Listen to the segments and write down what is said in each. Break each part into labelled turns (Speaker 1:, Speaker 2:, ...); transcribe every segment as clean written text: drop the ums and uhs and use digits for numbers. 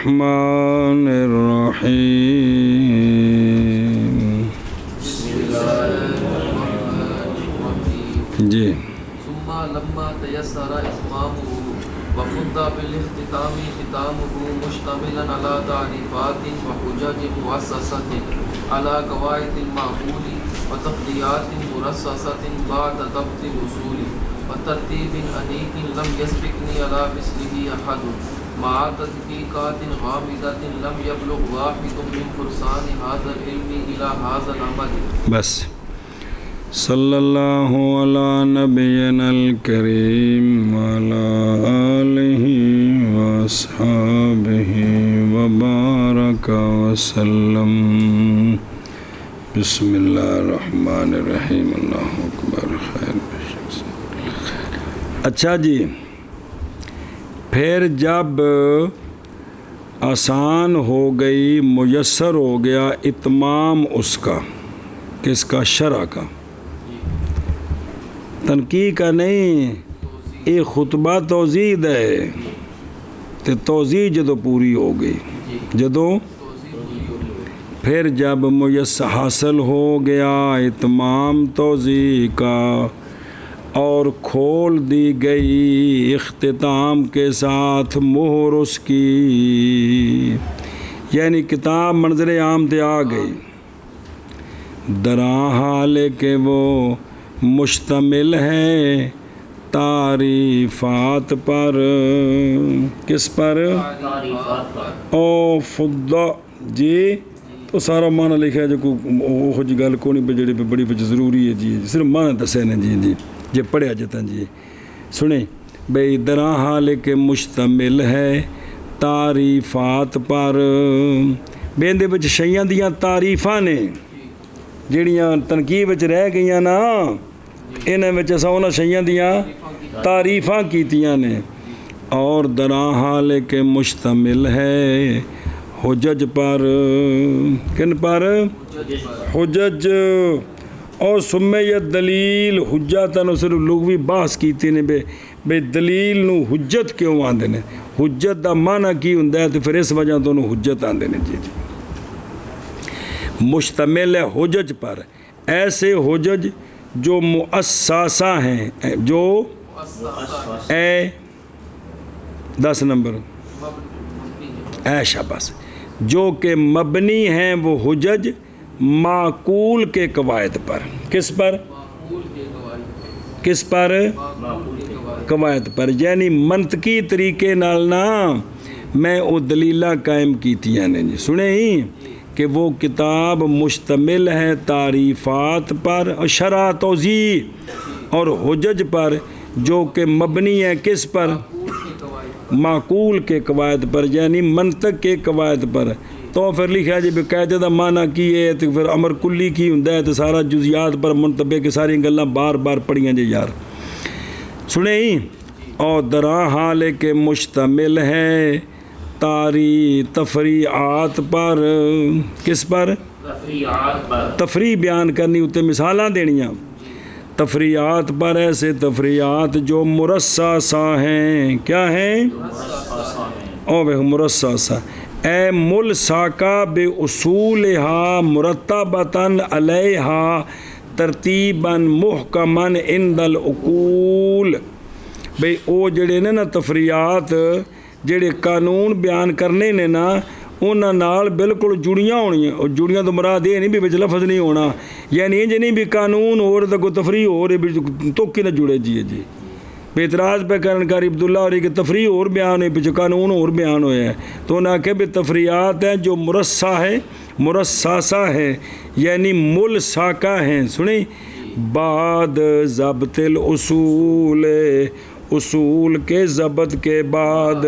Speaker 1: الرحمن الرحیم. جی
Speaker 2: ثم لما تيسر إتمامه وفض بالاختتام ختامه مشتملا على تعريفات وحجج مؤسسة على قواعد المعقول وتفضيلات مرصصة بعد ضبط الأصول وترتيب أنيق لم يسبقني على مثله أحد مع تدقيقات غامضة لم يبلغ واحد من فرسان هذا العلم إلى هذا الأمد.
Speaker 1: بس صلی اللہ علی نبینا الکریم وعلی آلہ واصحابہ وبارک وسلم. بسم اللہ الرحمن الرحیم. اللہ اکبر. خیر. اچھا جی، پھر جب آسان ہو گئی، میسر ہو گیا اتمام اس کا، کس کا؟ شرع کا، تنقیح کا نہیں. یہ خطبہ توضیح ہے، تو توضیح جدو پوری ہو گئی، جدو پھر جب میسر حاصل ہو گیا اتمام توضیح کا اور کھول دی گئی اختتام کے ساتھ مہر اس کی، یعنی کتاب منظر عام تے آ گئی، درا حال کہ وہ مشتمل ہے تعریفات پر. کس پر؟ او فضا. جی تو سارا معنی لکھا ہے جو وہ جی گل کو نہیں پہ جڑی پہ بڑی پہ ضروری ہے. جی صرف معنی دسے نے. جی جی جی پڑھیا جاتا. جی سنیں بھئی، درا حال کہ مشتمل ہے تعریفات پر. بیندے بچ شیاں دیاں تعریفاں نے جڑیاں تنقیح وچ رہ گئیاں نا، انہاں وچ اساں انہاں شیاں دیاں تعریفاں کیتیاں نے. اور درا حال کہ مشتمل ہے حجج پر. کن پر؟ حجج. اور سمیت دلیل حجتاً. صرف لغوی بحث کیتے نے بے دلیل نو حجت کیوں آندے نے؟ حجت دا معنی کی ہوندا ہے، تو پھر اس وجہ تو انہوں حجت آندے نے. جی جی مشتمل ہے حجج پر، ایسے حجج جو مؤسسہ ہیں، جو اے 10 نمبر اے شاباش، جو کہ مبنی ہیں وہ حجج معقول کے قواعد پر. کس پر؟ کس پر؟ قواعد پر. یعنی منطقی طریقے نال نا میں او دلیلاں قائم کیتیاں نے. جی سنیں ہی کہ وہ کتاب مشتمل ہے تعریفات پر، شرع توضیح اور حجج پر، جو کہ مبنی ہے کس پر؟ معقول کے قواعد پر، یعنی منطق کے قواعد پر. تو پھر لکھا جی قاعدے دا معنی کی ہے، تو پھر امر کلی کی ہوندا ہے، تو سارا جزیات پر منتبہ کے ساری گلاں بار بار پڑھیاں جی یار. سنیں ہی اور درا حال کہ مشتمل ہے تفریعات پر. کس پر؟ تفریع بیان کرنی، اُتے مثالاں دینیاں. تفریعات پر، ایسے تفریعات جو مرصصہ ہیں. کیا ہیں؟ او بے مرصصہ. اے ملصقہ بے اصولہا مرتبتاً علیہا ترتیباً محکماً عند العقول. بھئی او جڑے نے نا تفریعات، جڑے قانون بیان کرنے نے نا، انہاں نال بالکل جڑیاں ہونیاں. اور جڑیاں تو مراد یہ نہیں بھی وچ لفظ نہیں ہونا، یعنی انج نہیں بھی قانون اور تو کوئی تفریح ہو رہی تو کی نہ جڑے. جی جی بے اعتراض پہ کرن کاری عبداللہ اور کہ تفریح اور بیان ہوئی، پیچھے قانون اور بیان ہویا ہے. تو انہاں کہ بھی تفریعات ہیں جو مرصصہ ہے، یعنی ملصقہ ہیں. سنیں بعد ضبط الاصول، اصول کے ضبط کے بعد.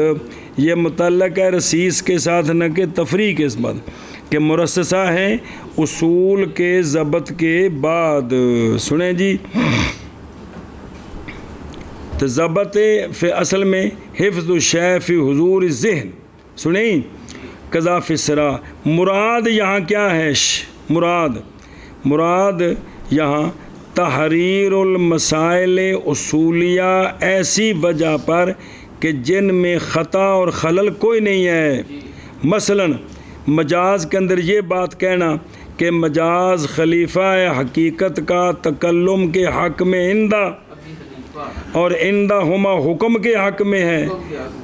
Speaker 1: یہ متعلق ہے رسیس کے ساتھ، نہ کہ تفریح کے ساتھ، کہ مرصصہ ہیں اصول کے ضبط کے بعد. سنیں جی تو ضبط فی اصل میں حفظ الشیء فی حضور الذہن. سنیں قضا فی السرا. مراد یہاں کیا ہے؟ مراد یہاں تحریر المسائل اصولیہ ایسی وجہ پر کہ جن میں خطا اور خلل کوئی نہیں ہے، مثلاً مجاز کے اندر یہ بات کہنا کہ مجاز خلیفہ حقیقت کا تکلم کے حق میں عندہ اور عندہ ہما حکم کے حق میں ہے،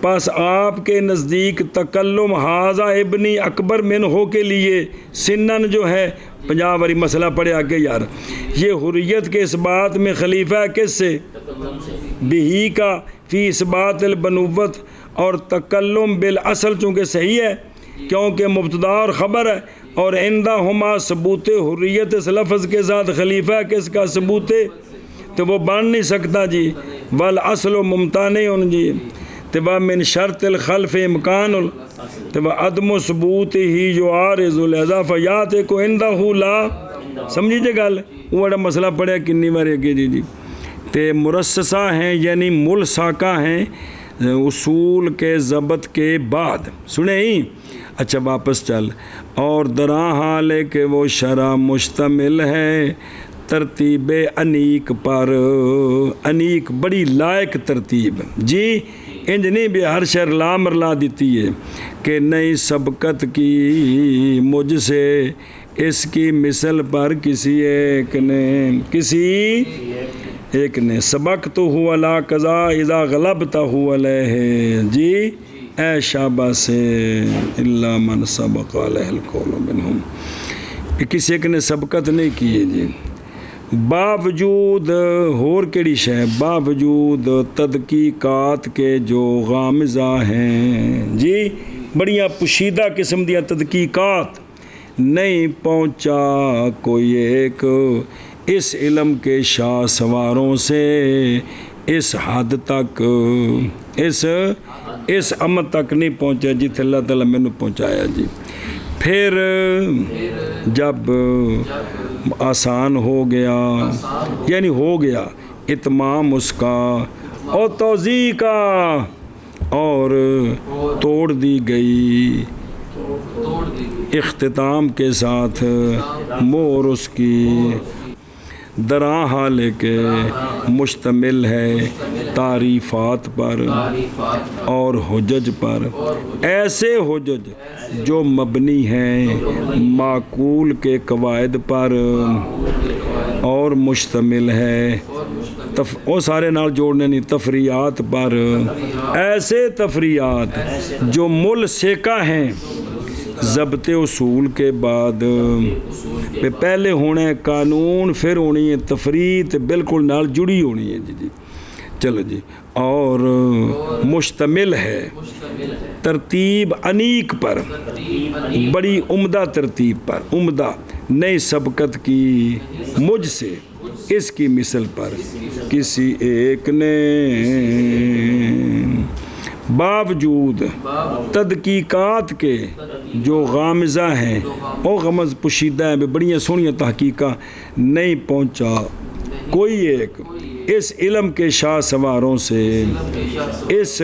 Speaker 1: پس آپ کے نزدیک تکلم حاضہ ابنی اکبر من ہو کے لیے سنن جو ہے 50 باری مسئلہ پڑھے آگے یار، یہ حریت کے اس بات میں خلیفہ کس سے بہی کا فی اثبات البنوت، اور تکلم بالاصل چونکہ صحیح ہے کیونکہ مبتدا اور خبر ہے، اور عندہ ہما ثبوت حریت اس لفظ کے ساتھ خلیفہ کس کا ثبوت تو وہ بن نہیں سکتا جی، والاصل ممتنع جی، تو وہ من شرط الخلف امکان تو وہ عدم ثبوت ہی جو عارض الاضافہ یات کو عندہ لا، سمجھی جے گل وہ بڑا مسئلہ پڑھیا کنی بار اگے جی تے مرسسہ ہیں یعنی ملساکہ ہیں اصول کے ضبط کے بعد، سنیں ہی اچھا واپس چل، اور دراں حال ہے کہ وہ شرع مشتمل ہے ترتیب انیک پر، انیک بڑی لائق ترتیب جی، انج نہیں بھی ہر شہر لا مرلا دیتی ہے کہ نئی سبقت کی مجھ سے اس کی مثل پر کسی ایک نے سبق تو ہوا لا قضا اذا غلبتا ہوا علیہ جی، اے شابہ سے الا من سبق علیہ القول منہم، کسی ایک نے سبقت نہیں کی ہے جی، باوجود ہور کیڑی شے باوجود تدقیقات کے جو غامضہ ہیں جی، بڑیاں پوشیدہ قسم دیاں تدقیقات، نہیں پہنچا کوئی ایک اس علم کے شاہ سواروں سے اس حد تک، اس امت تک نہیں پہنچا جتنے اللہ تعالیٰ میں نے پہنچایا جی، پھر جب آسان ہو گیا یعنی ہو گیا اتمام اس کا اور توضیح کا، اور توڑ دی گئی اختتام کے ساتھ مور اس کی، دراں حال کے مشتمل ہے تعریفات پر اور حجج پر، ایسے حجج جو مبنی ہیں معقول کے قواعد پر، اور مشتمل ہے وہ سارے نال جوڑنے نہیں تفریعات پر، ایسے تفریعات جو ملسکہ ہیں ضبط اصول کے بعد، پہلے ہونے قانون پھر ہونی ہے تفریع بالکل نال جڑی ہونی ہے جی، چلو جی، اور مشتمل ہے ترتیب انیک پر، بڑی عمدہ ترتیب پر، عمدہ نئی سبقت کی مجھ سے اس کی مثل پر کسی ایک نے، باوجود تدقیقات کے جو غامضہ ہیں او غمز پوشیدہ ہیں بڑیاں سونیاں تحقیقات، نہیں پہنچا کوئی ایک اس علم کے شاہ سواروں سے اس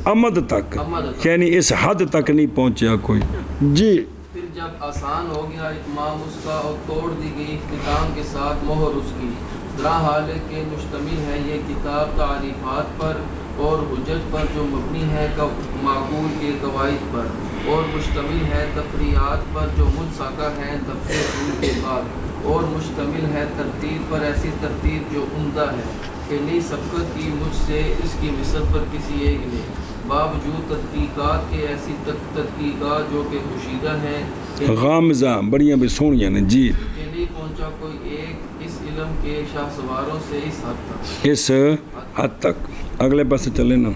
Speaker 1: امد تک، یعنی اس حد تک نہیں پہنچا کوئی جی،
Speaker 2: پھر جب آسان ہو گیا اتمام اس کا اور توڑ دی گئی اختتام کے ساتھ مہر اس کی، دراں حال کے مشتمل ہے یہ کتاب تعریفات پر اور حجج پر جو مبنی ہے معقول کے قواعد پر، اور مشتمل ہے تفریعات پر جو منساکہ ہیں دفتر اصول کے بعد، اور مشتمل ہے ترتیب پر ایسی ترتیب جو عمدہ ہے کہ نہیں سبقت کی مجھ سے اس کی مثل پر کسی ایک نے، باوجود تدقیقات کے ایسی تدقیقات جو کہ پوشیدہ ہیں
Speaker 1: غامضہ بڑیاں بھی سونیاں نے جی،
Speaker 2: کہ نہیں پہنچا کوئی ایک اس علم کے شاہ سواروں سے اس حد تک،
Speaker 1: اس حد تک۔ اگلے پاس چلے نا،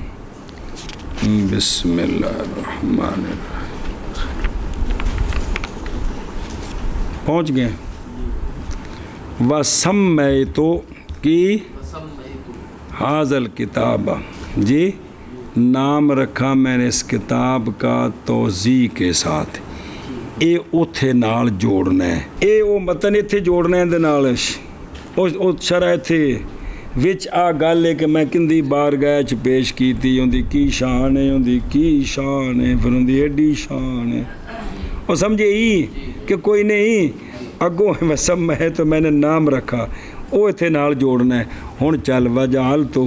Speaker 1: بسم اللہ الرحمن الرحیم، پہنچ گئے، وَسَمَّيْتُ کی حاضل کتاب جی، نام رکھا میں نے اس کتاب کا توضیح کے ساتھ، اے اتھے نال جوڑنا ہے، اے وہ متن اتھے جوڑنا ہے دے نال، او شرح اتھے وچ آ گل ہے کہ میں کندی بارگاہ چ پیش کیتی، اندی کی شان ہے، اندی کی شان ہے، پھر اندی ایڈی شان ہے، اور سمجھے ہی کہ کوئی نہیں اگوں وسم ہے تو میں نے نام رکھا، وہ اتھے نال جوڑنا ہے۔ ہن چل وجعلتہ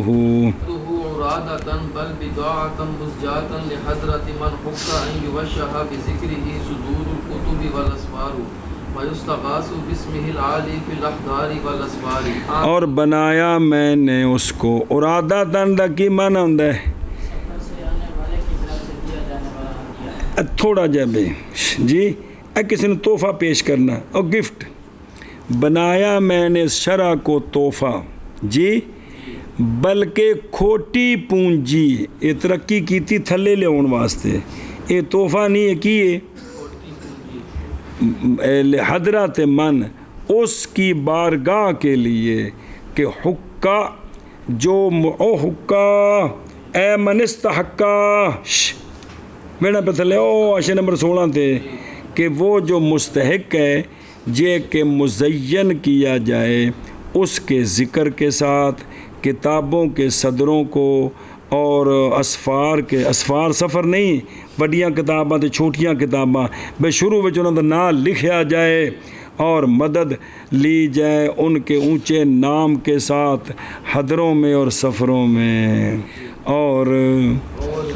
Speaker 2: عبادة بل بدعاة مزجاة لحضرة من حق أن يوشح بذكره صدور الكتب والأسفار ويستغاث باسمه العالی فی الاحضار والاسفار.
Speaker 1: اور بنایا میں نے اس کو. ارادہ تن دا کی معنی ہوندا ہے؟ تھوڑا جہا بھی جی کسی نے تحفہ پیش کرنا اور گفٹ. بنایا میں نے شرع کو تحفہ جی بلکہ کھوٹی پونجی یہ ترقی کیتی تھلے لے آن واسطے. یہ تحفہ نہیں ہے کی حضرت من اس کی بارگاہ کے لیے کہ حقہ جو او حقہ اے من استحقہ میرا پہ تھلے او عشر نمبر 16 تھے کہ وہ جو مستحق ہے یہ کہ مزین کیا جائے اس کے ذکر کے ساتھ کتابوں کے صدروں کو اور اسفار سفر نہیں وڈیاں کتاباں تے چھوٹیاں کتاباں بے شروع وچ انہاں دا نام لکھیا جائے اور مدد لی جائے ان کے اونچے نام کے ساتھ حضروں میں اور سفروں میں. اور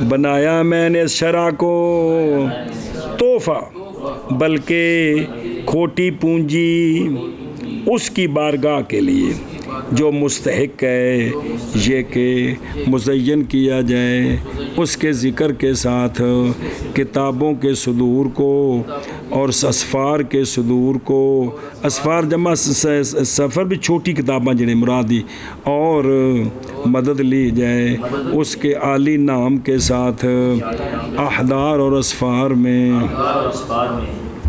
Speaker 1: بنایا میں نے شرع کو تحفہ بلکہ کھوٹی پونجی اس کی بارگاہ کے لیے جو مستحق ہے یہ کہ مزین کیا جائے اس کے ذکر کے ساتھ کتابوں کے صدور کو اور اسفار کے صدور کو. اسفار جمع سفر بھی چھوٹی کتاباں جنہیں مرادی اور مدد لی جائے اس کے عالی نام کے ساتھ احضار اور اسفار میں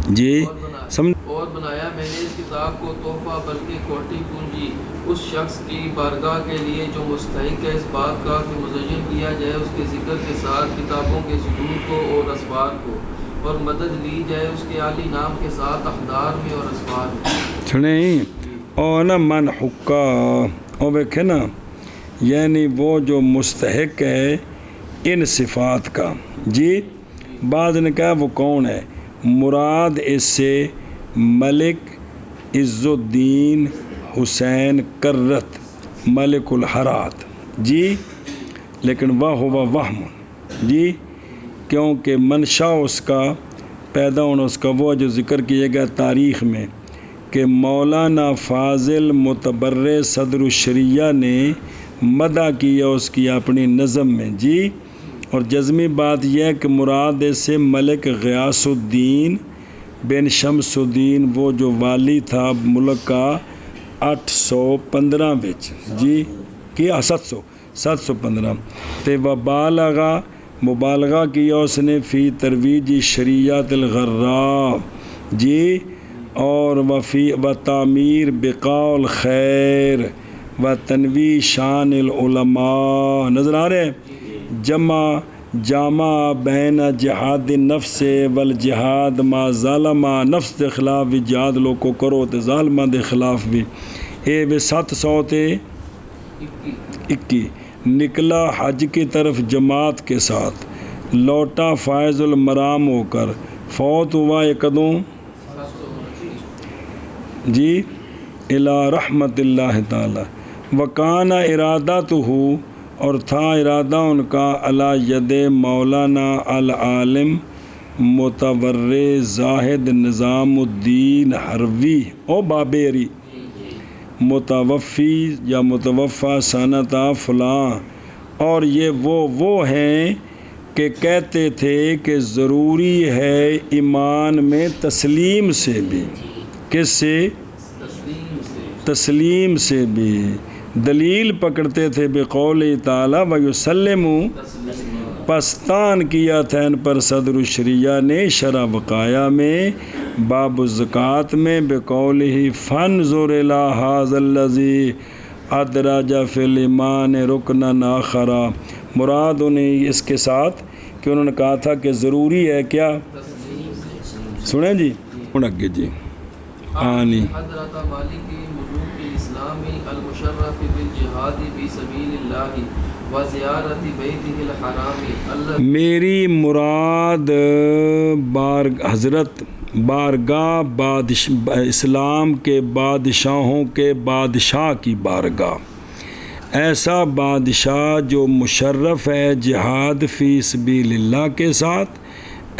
Speaker 1: جی سمجھ.
Speaker 2: اور بنایا میں نے اس کتاب کو تحفہ بلکہ کھوٹی پونجی اس شخص کی بارگاہ کے لیے جو مستحق ہے اس بات کا کہ مزین کیا جائے اس کے ذکر کے ساتھ کتابوں کے صدور کو اور اسفار کو اور مدد لی جائے اس کے عالی نام کے ساتھ احضار میں اور اسفار میں.
Speaker 1: سنیں اور نا من حقہ اور دیکھے نا یعنی وہ جو مستحق ہے ان صفات کا جی. بعض نے کہا وہ کون ہے؟ مراد اس سے ملک عز الدین حسین کرت ملک الحرات جی. لیکن وہ ہوا وہم جی کیونکہ منشا اس کا پیدا ہونا اس کا وہ جو ذکر کیے گیا تاریخ میں کہ مولانا فاضل متبرع صدر الشریعہ نے مدح کیا اس کی اپنی نظم میں جی. اور جزمی بات یہ ہے کہ مراد سے ملک غیاث الدین بن شمس الدین وہ جو والی تھا ملک کا 815 وچ جی کیا 715 تے مبالغہ کیا اس نے فی ترویج شریعت الغراء جی اور و تعمیر بقاء الخیر و تنوی شان العلماء. نظر آ رہے ہیں جامع بین جہاد نفس والجہاد ما ظالمہ نفس دے خلاف بھی جہاد لوگ کو کرو تے ظالمہ دے خلاف بھی. اے وہ 721 نکلا حج کی طرف جماعت کے ساتھ لوٹا فائز المرام ہو کر فوت ہوا یہ کدوں جی الی رحمت اللہ تعالی. وکان ارادہ تو ہو اور تھا ارادہ ان کا علی ید مولانا العالم متورع زاہد نظام الدین حروی او بابیری متوفی یا متوفہ سنتا فلاں. اور یہ وہ ہیں کہ کہتے تھے کہ ضروری ہے ایمان میں تسلیم سے بھی. کس سے؟ تسلیم سے بھی. دلیل پکڑتے تھے بقول تعالی ویسلموا پستان کیا تھا ان پر صدر الشریعہ نے شرع وقایا میں باب الزکوٰۃ میں بقولہ فانظر الی ھذا الذی ادرج فی الایمان رکنا آخرا. مراد انہیں اس کے ساتھ کہ انہوں نے کہا تھا کہ ضروری ہے کیا سنیں جی اگے جی آنی
Speaker 2: حضرت مالک ملوک الاسلام المشرف بالجہاد فی سبیل اللہ و زیارت بیتہ الحرام.
Speaker 1: میری مراد حضرت بارگاہ اسلام کے بادشاہوں کے بادشاہ کی بارگاہ ایسا بادشاہ جو مشرف ہے جہاد فی سبیل اللہ کے ساتھ،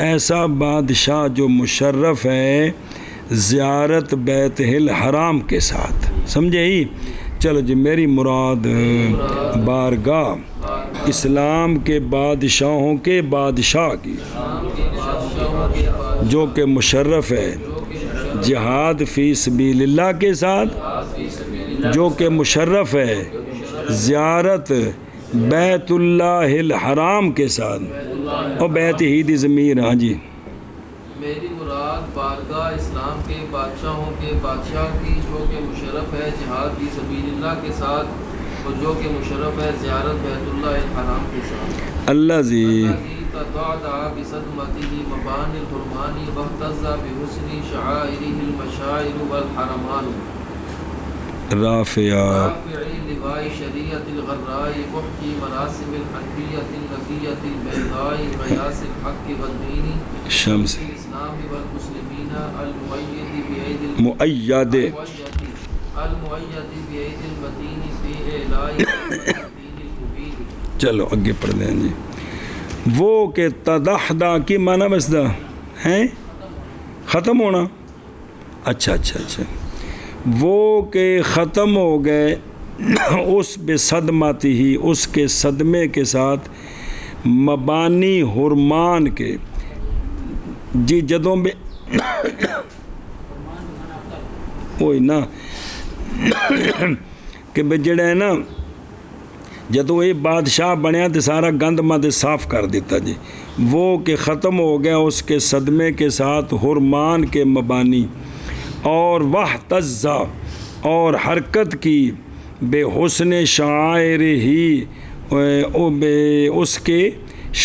Speaker 1: ایسا بادشاہ جو مشرف ہے زیارت بیت الحرام کے ساتھ. سمجھے ہی؟ چلو جی، میری مراد بارگاہ اسلام کے بادشاہوں کے بادشاہ کی، جو کہ مشرف ہے جہاد فی سبیل اللہ کے ساتھ، جو کہ مشرف ہے زیارت بیت اللہ الحرام کے ساتھ. اور بیت ہی دی ضمیر. ہاں جی،
Speaker 2: میری مراد بارگاہ اسلام کے بادشاہوں کے بادشاہ کی، جو کہ مشرف ہے جہاد فی سبیل اللہ کے ساتھ، اور جو کہ مشرف ہے زیارت بیت اللہ الحرام کے ساتھ.
Speaker 1: اللہ جی
Speaker 2: تتعدى بصدمته مباني الحرمان واهتز بحسن شعائره المشاعر والحرمان
Speaker 1: رافعہ
Speaker 2: رافعي لواء شريعة الغراء محكي مراسم الحنفية النقية البيضاء غياث الحق والدين
Speaker 1: شمس
Speaker 2: الإسلام والمسلمين المؤيد بأيدي
Speaker 1: مؤید.
Speaker 2: المؤيد بأيدي المتين في إعلاء الدين المبين.
Speaker 1: چلو آگے پڑھ دیں جی. وہ کہ تدحدا کی معنی بسدہ ہیں ختم ہونا. اچھا اچھا اچھا. وہ کہ ختم ہو گئے اس بے صدماتی ہی، اس کے صدمے کے ساتھ، مبانی حرمان کے جی جدوں میں وہی نا کہ بے جڑے ہے نا جدوں یہ بادشاہ بنیا تو سارا گند مند صاف کر دیتا جی. وہ کہ ختم ہو گیا اس کے صدمے کے ساتھ حرمان کے مبانی، اور واہتزا اور حرکت کی بے حسن شاعر ہی، اس کے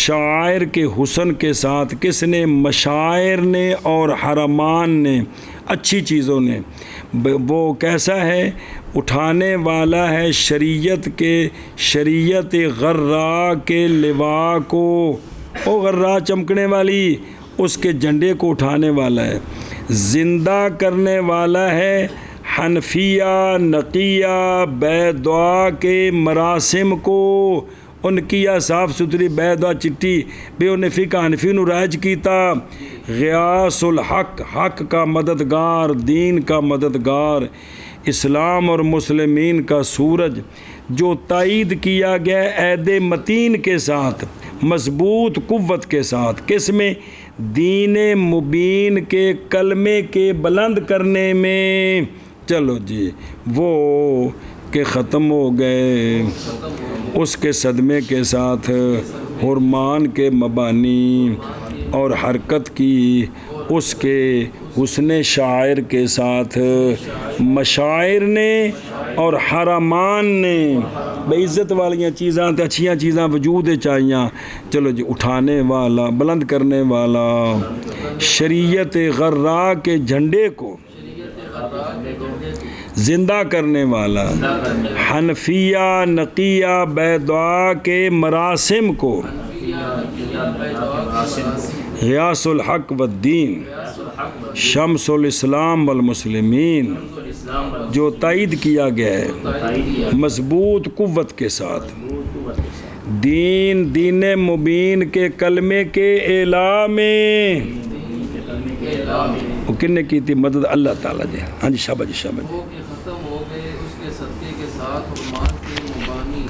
Speaker 1: شاعر کے حسن کے ساتھ. کس نے؟ مشاعر نے اور حرمان نے، اچھی چیزوں نے. وہ کیسا ہے؟ اٹھانے والا ہے شریعت غرا کے لوا کو، او غرا چمکنے والی، اس کے جھنڈے کو اٹھانے والا ہے. زندہ کرنے والا ہے حنفیہ نقیہ بیضاء کے مراسم کو. ان کی صاف ستھری بیضاء چٹی بے انہیں فقہ حنفی نو رائج کیتا. غیاث الحق، حق کا مددگار، دین کا مددگار، اسلام اور مسلمین کا سورج، جو تائید کیا گیا عید متین کے ساتھ، مضبوط قوت کے ساتھ. کس میں؟ دین مبین کے کلمے کے بلند کرنے میں. چلو جی، وہ کہ ختم ہو گئے اس کے صدمے کے ساتھ حرمان کے مبانی، اور حرکت کی اس کے حسن شاعر کے ساتھ مشاعر نے اور حرمان نے. بے عزت والیاں چیزاں تے اچھیاں چیزاں وجود چاہیاں. چلو جی، اٹھانے والا، بلند کرنے والا، شریعت غرا کے جھنڈے کو زندہ کرنے والا، حنفیہ نقیہ بیضاء کے مراسم کو، غیاث الحق والدین، شمس الاسلام والمسلمین، جو تائید کیا گیا ہے مضبوط قوت کے ساتھ. دین مبین کے کلمے کے اعلاء میں وہ کن نے کی تھی مدد؟ اللہ تعالیٰ جی. ہاں جی، شاباش جی، شاباش.
Speaker 2: وہ کہ ختم ہو گئے اس کے صدقے کے ساتھ حرمان کے مبانی،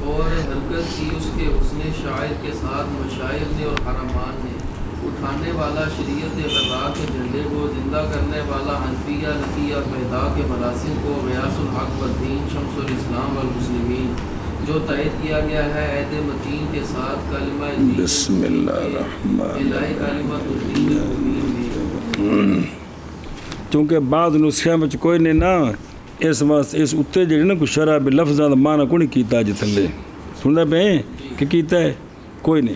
Speaker 2: اور حرکت کی اس کے حسن شاعر کے ساتھ مشاعر نے اور حرمان نے. اٹھانے والا شریعت غرا کے جھنڈے کو، زندہ کرنے والا حنفیہ نقیہ بیضاء کے مراسم کو، غیاث الحق والدین، شمس الاسلام والمسلمین، جو تائید کیا گیا ہے عہد متین کے ساتھ کلمہ دین.
Speaker 1: بسم اللہ الرحمن
Speaker 2: الہی کلمۃ الدین المبین.
Speaker 1: چونکہ بعض نسخیاں میں کوئی نے نا اس واسطے اس اتنے جڑے نا کچھ شرح بھی لفظاں دا معنی کوئی نہیں کیتا جی تھلے سننا پہ کہ کیتا ہے کوئی نہیں.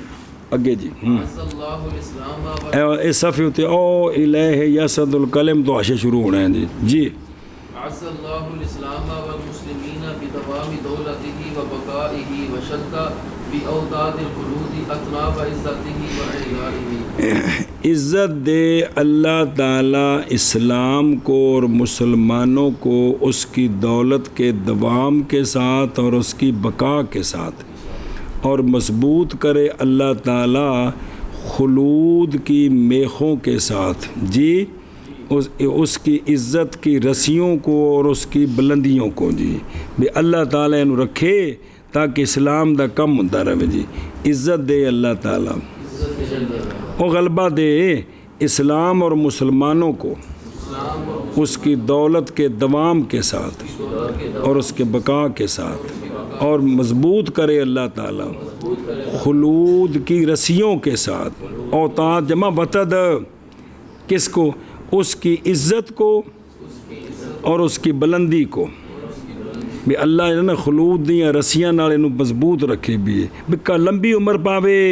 Speaker 1: اگے جی اس صفحے ہوتے او الہ یسد الکلم تو حاشے شروع ہونا ہے جی. جی
Speaker 2: عز اللہ الاسلام والمسلمین بدوام دولته وبقائه وشد بأوتاد الخلود اطناب عزته وعلیائه.
Speaker 1: عزت دے اللہ تعالیٰ اسلام کو اور مسلمانوں کو اس کی دولت کے دوام کے ساتھ اور اس کی بقا کے ساتھ، اور مضبوط کرے اللہ تعالیٰ خلود کی میخوں کے ساتھ، جی اس کی عزت کی رسیوں کو اور اس کی بلندیوں کو، جی بھی اللہ تعالیٰ انہوں رکھے تاکہ اسلام دا کم ہوتا رہے، جی عزت دے اللہ تعالیٰ، اور غلبہ دے اسلام اور مسلمانوں کو اس کی دولت کے دوام کے ساتھ اور اس کے بقا کے ساتھ، اور مضبوط کرے اللہ تعالیٰ خلود کی رسیوں کے ساتھ، اوتاد جمع وطد، کس کو؟ اس کی عزت کو اور اس کی بلندی کو، بھی اللہ نے خلود دیا رسیاں نال انہوں مضبوط رکھے بھی بکا لمبی عمر پاوے۔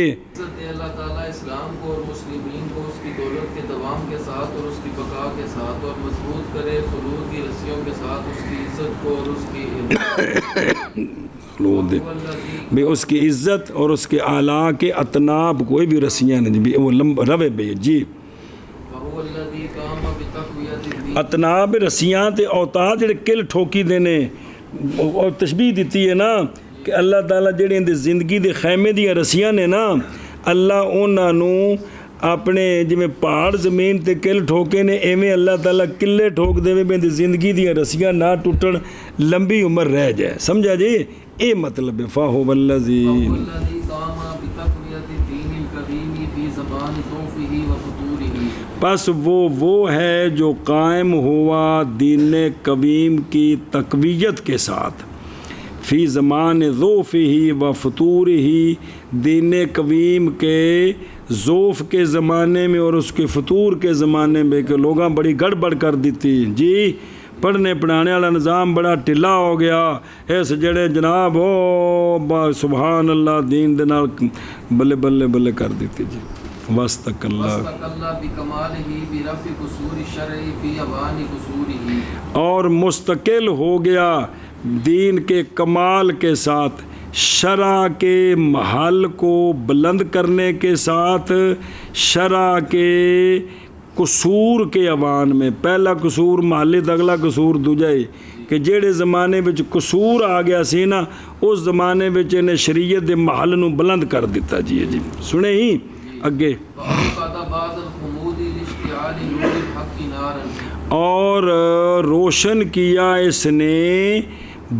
Speaker 2: اللہ تعالیٰ اسلام کو اور مسلمین کو اس کی دولت کے دوام کے ساتھ اور اس کی بقا کے ساتھ، اور مضبوط کرے خلود کی رسیوں کے ساتھ اس کی عزت کو اور اس کی
Speaker 1: خلود بھی اس کی عزت اور اس کے اعلیٰ کے اطناب کوئی بھی رسیاں نہیں، بھی وہ روے بھی، جی اطناب رسیاں تے اوتاد جڑے کل ٹھوکی دینے، اور تشبیح دیتی ہے نا کہ اللہ تعالیٰ جڑے اندے زندگی دے خیمے دیا رسیاں نے نا، اللہ انہاں نو اپنے جویں پہاڑ زمین تے کل ٹھوکے نے، ایویں اللہ تعالیٰ کلے ٹھوک دے میں زندگی دیا رسیاں نہ ٹوٹن، لمبی عمر رہ جائے، سمجھا جی؟ اے مطلب ہے فاہو والذی پس وہ ہے جو قائم ہوا دین قویم کی تقویت کے ساتھ، فی زمان ضعف ہی و فطور ہی، دین قویم کے ضعف کے زمانے میں اور اس کے فطور کے زمانے میں کہ لوگاں بڑی گڑبڑ کر دیتی، جی پڑھنے پڑھانے والا نظام بڑا ٹھلا ہو گیا، اس جڑے جناب ہو سبحان اللہ دین دے نال بلے بلے بلے کر دیتی، جی واسطک اللہ اور مستقل ہو گیا دین کے کمال کے ساتھ، شرع کے محل کو بلند کرنے کے ساتھ، شرع کے قصور کے اوان میں، پہلا قصور محلی تے اگلا قصور دوجائی کہ جیڑے زمانے وچ قصور آ گیا سی نا، اس زمانے وچ انہیں شریعت دے محل نو بلند کر دیتا، جی جی سنے ہی اگے، اور روشن کیا اس نے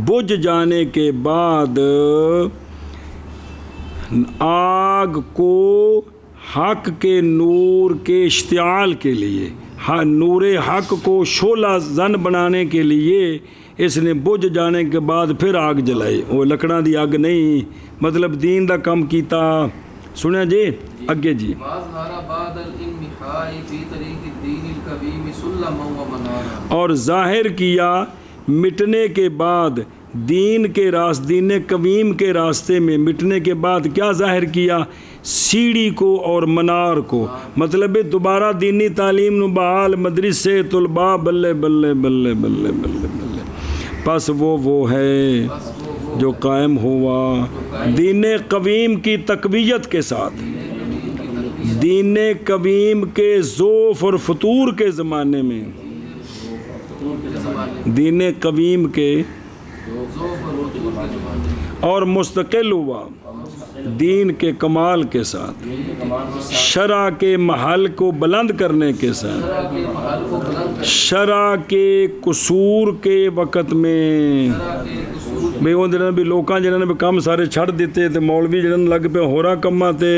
Speaker 1: بجھ جانے کے بعد آگ کو حق کے نور کے اشتعال کے لیے، نور حق کو شعلہ زن بنانے کے لیے اس نے بجھ جانے کے بعد پھر آگ جلائی، وہ لکڑاں دی آگ نہیں، مطلب دین دا کم کیتا، سنیا جی اگے جی، اور ظاہر کیا مٹنے کے بعد دین قویم کے راستے میں، مٹنے کے بعد کیا ظاہر کیا؟ سیڑھی کو اور منار کو، مطلب دوبارہ دینی تعلیم نو بحال، مدرسے طلباء بلے بلے بلے بلے بلے بلے، پس وہ ہے جو قائم ہوا دین قویم کی تقویت کے ساتھ، دین قویم کے ضعف اور فطور کے زمانے میں، دین قویم کے اور مستقل ہوا دین کے کمال کے ساتھ، شرع کے محل کو بلند کرنے کے ساتھ، شرع کے قصور کے وقت میں بے وہ جنہوں بھی لوکاں جنہوں نے کام سارے چھڑ دیتے تے مولوی جنہوں لگ پہ ہورا کماں تے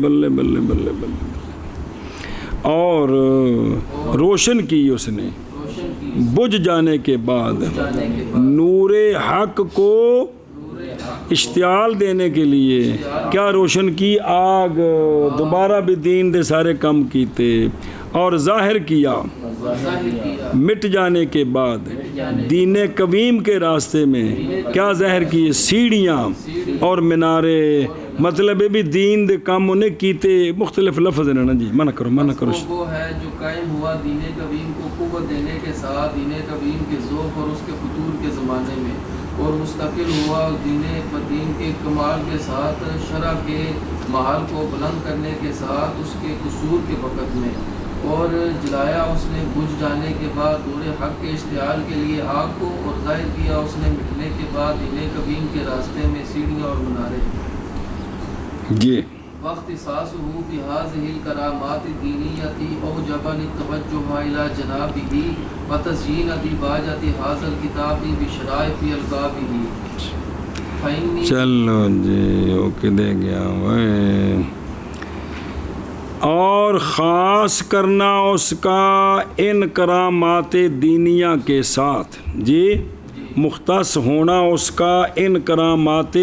Speaker 1: بلے بلے بلے بلے، اور روشن کی اس نے بجھ جانے کے بعد نور حق کو اشتعال دینے کے لیے، کیا روشن کی؟ آگ، دوبارہ بھی دین دے سارے کم کیتے، اور ظاہر کیا مٹ جانے کے بعد دین قویم کے راستے میں، کیا ظاہر کیے؟ سیڑھیاں اور منارے، مطلب بھی دین دے کام انہیں کیتے، مختلف لفظ ہیں نا جی، منع کرو
Speaker 2: وہ ہے جو قائم ہوا دین قویم کو قوت دینے کے ساتھ، دین قویم کے ذوق اور اس کے فطور کے زمانے میں، اور مستقل ہوا دین کے کمال کے ساتھ، شرع کے محل کو بلند کرنے کے ساتھ اس کے قصور کے وقت میں، اور جلایا اس نے بجھ جانے کے بعد دور حق کے اشتعال کے لیے آگ کو، اور ظاہر کیا اس نے مٹنے کے بعد انہیں کبین کے راستے میں سیڑھیاں اور منارے۔
Speaker 1: جی
Speaker 2: واختصاصه بهذه الكرامات الدينية أوجب التوجه إلى جنابه وتزيين ديباجة هذا الكتاب بشرائف ألقابه فإني
Speaker 1: چلو جی اوکے دے گیا وہ، اور خاص کرنا اس کا ان کرامات دینیہ کے ساتھ، جی مختص ہونا اس کا ان کرامات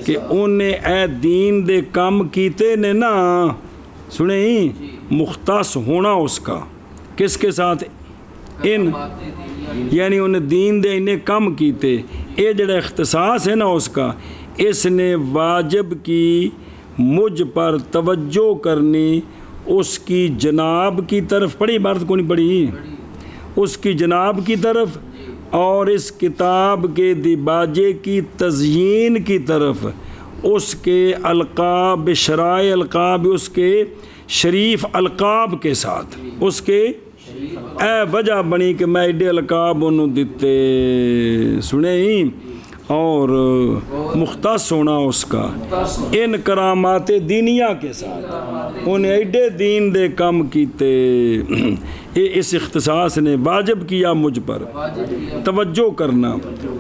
Speaker 1: کہ انہیں اے دین دے کم کیتے نے نا، سنیں مختص ہونا اس کا کس کے ساتھ، ان یعنی انہیں دین دے انہیں کم کیتے، یہ جڑا اختصاص ہے نا اس کا، اس نے واجب کی مجھ پر توجہ کرنی اس کی جناب کی طرف، پڑھی عبارت کو نہیں پڑھی، اس کی جناب کی طرف، اور اس کتاب کے دیباجے کی تزیین کی طرف، اس کے القاب شرائع القاب، اس کے شریف القاب کے ساتھ، اس کے اے وجہ بنی کہ میں ایڈے القاب انہوں دیتے، سنیں، اور مختص ہونا اس کا ان کرامات دینیہ کے ساتھ، انہیں ایڈے دین دے کم کیتے، اس اختصاص نے واجب کیا مجھ پر توجہ کرنا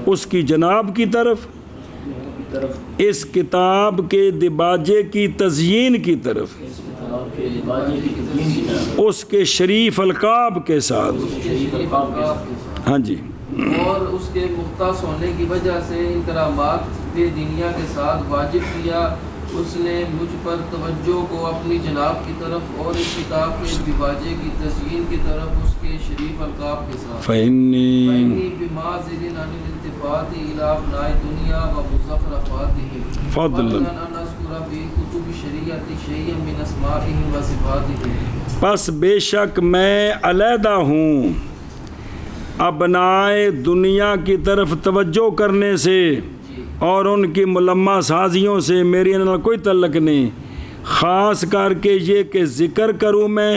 Speaker 1: اس کی جناب کی طرف، اس کتاب کے دباجے کی تزیین کی طرف، اس کے شریف القاب کے ساتھ، ہاں جی،
Speaker 2: اور اس کے مختص ہونے کی وجہ سے ان کرامات دینیہ کے ساتھ واجب کیا اس نے مجھ پر توجہ کو اپنی جناب کی طرف، اور اس کتاب کے دیباجے کی تزیین کی طرف اس کے شریف القاب کے ساتھ، فإنی بمعذر عن الالتفات إلى أبناء الدنيا ومزخرفاتهم فضلا أن أذكر في كتب الشریعة شيئا من أسمائهم وصفاتهم،
Speaker 1: پس بے شک میں علیحدہ ہوں ابنائے دنیا کی طرف توجہ کرنے سے اور ان کی ملمہ سازیوں سے، میری انہوں کوئی تعلق نہیں، خاص کر کے یہ کہ ذکر کروں میں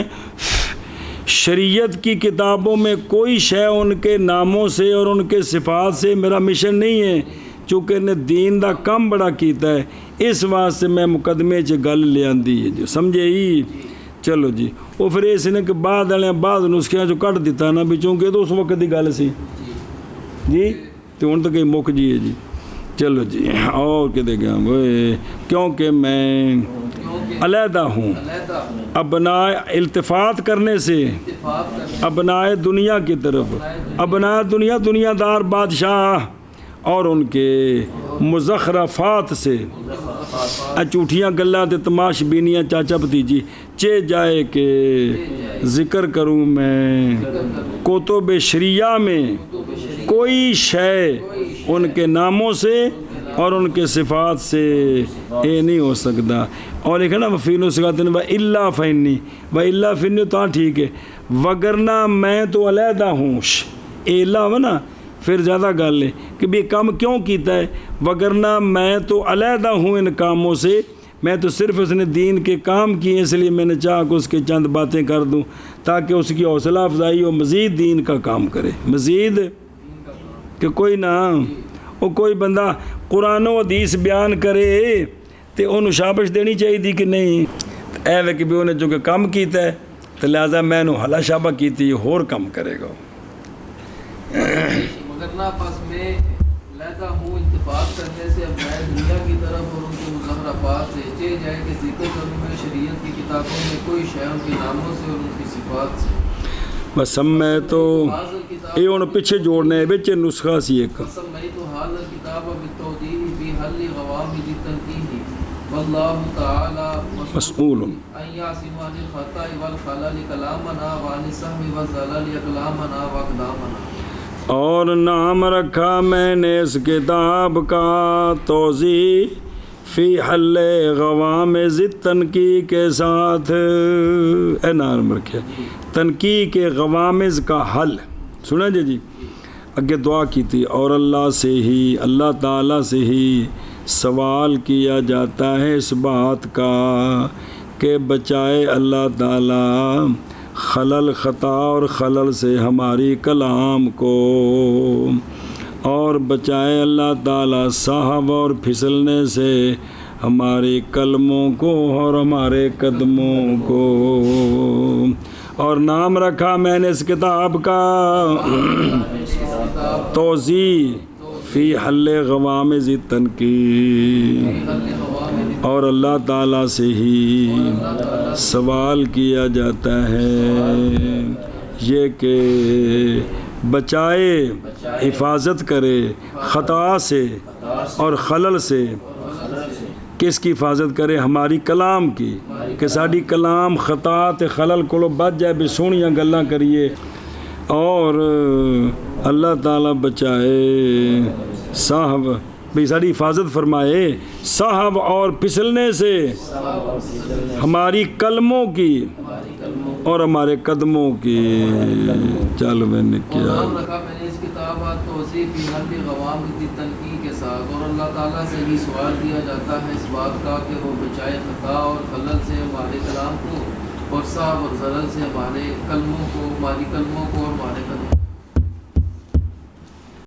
Speaker 1: شریعت کی کتابوں میں کوئی شے ان کے ناموں سے اور ان کے صفات سے میرا مشن نہیں ہے، چونکہ انہیں دین دا کم بڑا کیتا ہے، اس واسطے میں مقدمے چ گل لے آندی ہے، جو سمجھے ہی، چلو جی، وہ پھر اس نے کہ بعد والے بعد نسخیاں جو کٹ دیتا نا بھی، چونکہ تو اس وقت دی گل سی جی، تو ہن تو کہیں مک جی ہے جی، چلو جی، اور کہ دے گیا وہ، کیونکہ میں علیحدہ ہوں ابنائے التفات کرنے سے ابنائے دنیا کی طرف، ابنائے دنیا دنیا دار بادشاہ اور ان کے مزخرفات سے، چوٹیاں گلاں تے تماش بینیاں چاچا بھتیجی، چے جائے کہ ذکر کروں میں کتب شریعہ میں کوئی شے ان کے ناموں سے اور ان کے صفات سے یہ نہیں ہو سکتا، اور لکھا نا وفین سکاتن و اللہ فینی و اللہ فینی، تو ہاں ٹھیک ہے، وگرنہ میں تو علیحدہ ہوں، ایلا ہو نا پھر زیادہ گل ہے کہ بھی کام کیوں کیتا ہے، وگرنہ میں تو علیحدہ ہوں ان کاموں سے، میں تو صرف اس نے دین کے کام کیے، اس لیے میں نے چاہا کہ اس کے چند باتیں کر دوں تاکہ اس کی حوصلہ افزائی ہو، مزید دین کا کام کرے، مزید کہ کوئی نہ وہ کوئی بندہ قرآن و حدیث بیان کرے تو انہوں شابش دینی چاہیے دی کہ نہیں، اے وے کہ بھی انہیں جو کہ کام کیتا ہے تو لہذا میں انہوں حلا شابہ کیتی اور کام کرے گا،
Speaker 2: مگرنہ پس میں علیحدہ ہوں اتفاق کرنے سے ابنائے دنیا کی طرف اور ان کے مزخرفات سے، چے جائے کہ ذکر کروں میں شریعت کی کتابوں میں کوئی شے ان کے ناموں سے اور ان کی صفات سے،
Speaker 1: بس میں تو یہ ان پیچھے جوڑنے بچے نسخہ سی ایک
Speaker 2: سمیت هذا الكتاب بالتوضیح فی حل غوامض التنقیح واللہ تعالی
Speaker 1: مسئول
Speaker 2: ان یعصم عن الخطأ والخلل کلامنا وعن السہو والزلل کلامنا واقدامنا،
Speaker 1: اور نام رکھا میں نے اس کتاب کا توضیح فی حل غوامض التنقیح کے ساتھ، اے نام رکھے تنقیح کے غوامض کا حل، سنا جی، اگے دعا کی تھی، اور اللہ سے ہی، اللہ تعالیٰ سے ہی سوال کیا جاتا ہے اس بات کا کہ بچائے اللہ تعالیٰ خلل خطا اور خلل سے ہماری کلام کو، اور بچائے اللہ تعالیٰ صاحب اور پھسلنے سے ہمارے کلموں کو اور ہمارے قدموں کو۔ اور نام رکھا میں نے اس کتاب کا توضیح فی حل غوامض التنقیح، اور اللہ تعالیٰ سے ہی سوال کیا جاتا ہے یہ کہ بچائے، حفاظت کرے خطا سے اور خلل سے۔ کس کی حفاظت کرے؟ ہماری کلام کی، کہ ساری کلام خطا تے خلل کو بچ جائے، بھی سونیاں گلاں کریے۔ اور اللہ تعالیٰ بچائے صاحب، بھی ساری حفاظت فرمائے صاحب اور پھسلنے سے ہماری کلموں کی اور ہمارے قدموں کی۔ چل میں نے کیا
Speaker 2: نام رکھا میں نے اس کتاب توضیح فی حل غوامض التنقیح کے ساتھ، اور اللہ تعالیٰ سے ہی سوال کیا جاتا ہے اس بات کا کہ وہ بچائے خطا اور خلل سے ہمارے کلام کو، اور صاحب اور زلل سے ہمارے کلموں کو، ہماری کلموں کو اور ہمارے قدموں کو۔